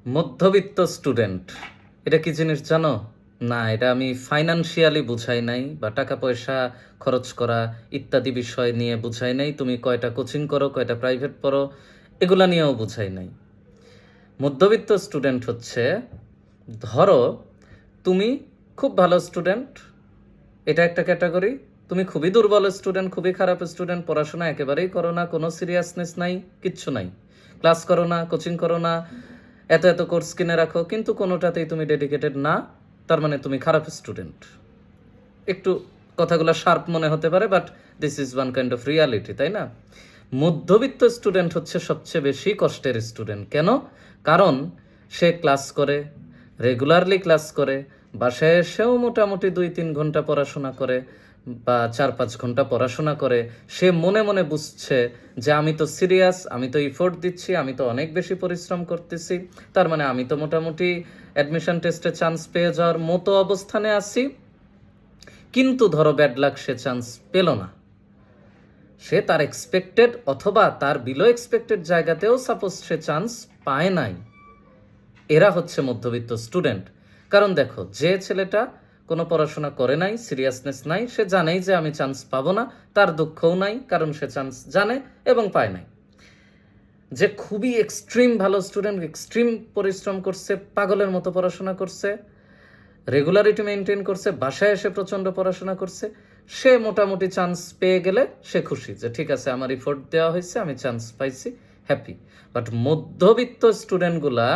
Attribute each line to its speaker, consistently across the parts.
Speaker 1: মধ্যবিত্ত স্টুডেন্ট এটা কি জিনিস জানো? না, এটা আমি ফাইনান্সিয়ালি বুঝাই নাই বা টাকা পয়সা খরচ করা ইত্যাদি বিষয় নিয়ে বুঝাই নাই। তুমি কয়টা কোচিং করো, কয়টা প্রাইভেট পড়ো, এগুলা নিয়েও বুঝাই নাই। মধ্যবিত্ত স্টুডেন্ট হচ্ছে, ধরো তুমি খুব ভালো স্টুডেন্ট, এটা একটা ক্যাটাগরি। তুমি খুবই দুর্বল স্টুডেন্ট, খুবই খারাপ স্টুডেন্ট, পড়াশোনা একেবারেই করো না, কোনো সিরিয়াসনেস নাই, কিচ্ছু নাই, ক্লাস করো না, কোচিং করো না, এত এত কোর্স কিনে রাখো, কিন্তু কোনোটাতেই তুমি ডেডিকেটেড না, তার মানে তুমি খারাপ স্টুডেন্ট। একটু কথাগুলো শার্প মনে হতে পারে, but this is one kind of reality, তাই না? মধ্যবিত্ত স্টুডেন্ট হচ্ছে সবচেয়ে বেশি কষ্টের স্টুডেন্ট। কেন? কারণ সে ক্লাস করে, রেগুলারলি ক্লাস করে, বাসায় এসেও মোটামুটি 2-3 ঘন্টা পড়াশোনা করে বা 4-5 ঘন্টা পড়াশোনা করে। সে মনে মনে বুঝছে যে আমি তো সিরিয়াস, আমি তো ইফোর্ট দিচ্ছি, আমি তো অনেক বেশি পরিশ্রম করতেছি, তার মানে আমি তো মোটামুটি অ্যাডমিশন টেস্টে চান্স পেয়ে যাওয়ার মতো অবস্থানে আছি। কিন্তু ধরো ব্যাড লাক, সে চান্স পেল না, সে তার এক্সপেক্টেড অথবা তার বিলো এক্সপেক্টেড জায়গাতেও সাপোজ সে চান্স পায় নাই। এরা হচ্ছে মধ্যবিত্ত স্টুডেন্ট। কারণ দেখো, যে ছেলেটা কোনো পড়াশোনা করে নাই, সিরিয়াসনেস নাই, সে জানেই যে আমি চান্স পাবো না, তার দুঃখও নাই, কারণ সে চান্স জানে এবং পায় নাই। যে খুবই এক্সট্রিম ভালো স্টুডেন্ট, এক্সট্রিম পরিশ্রম করছে, পাগলের মতো পড়াশোনা করছে, রেগুলারিটি মেনটেন করছে, বাসায় এসে প্রচণ্ড পড়াশোনা করছে, সে মোটামুটি চান্স পেয়ে গেলে সে খুশি যে ঠিক আছে, আমার ইফোর্ট দেওয়া হয়েছে, আমি চান্স পাইছি, হ্যাপি। বাট মধ্যবিত্ত স্টুডেন্টগুলা,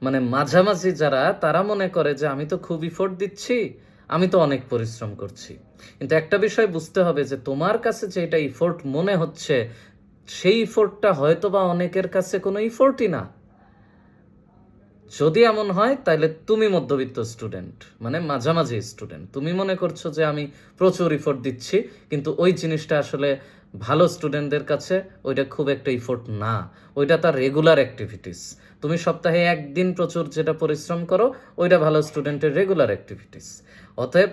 Speaker 1: মানে মাঝামাঝি যারা, তারা মনে করে যে আমি তো খুব ইফোর্ট দিচ্ছি, আমি তো অনেক পরিশ্রম করছি। কিন্তু একটা বিষয় বুঝতে হবে যে তোমার কাছে যে এটা ইফোর্ট মনে হচ্ছে, সেই ইফোর্টটা হয়তো বা অনেকের কাছে কোনো ইফোর্টই না। যদি এমন হয় তাহলে তুমি মধ্যবিত্ত স্টুডেন্ট, মানে মাঝামাঝি স্টুডেন্ট। তুমি মনে করছো যে আমি প্রচুর ইফোর্ট দিচ্ছি, কিন্তু ওই জিনিসটা আসলে ভালো স্টুডেন্টদের কাছে ওইটা খুব একটা ইফোর্ট না, ওইটা তার রেগুলার অ্যাক্টিভিটিস। তুমি সপ্তাহে একদিন প্রচুর যেটা পরিশ্রম করো, ওইটা ভালো স্টুডেন্টের রেগুলার অ্যাক্টিভিটিস। অতএব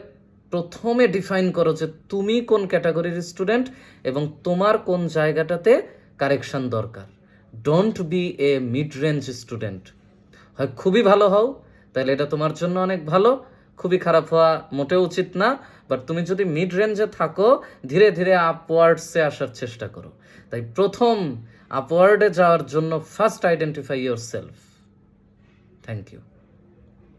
Speaker 1: প্রথমে ডিফাইন করো যে তুমি কোন ক্যাটাগরির স্টুডেন্ট এবং তোমার কোন জায়গাটাতে কারেকশন দরকার। Don't B A mid range student. হয় খুবই ভালো হও, তাহলে এটা তোমার জন্য অনেক ভালো, খুবই খারাপ হওয়া মোটেও উচিত না। বাট তুমি যদি মিড রেঞ্জে থাকো, ধীরে ধীরে আপওয়ার্ডসে আসার চেষ্টা করো। তাই প্রথম আপওয়ার্ডে যাওয়ার জন্য first identify yourself. Thank you.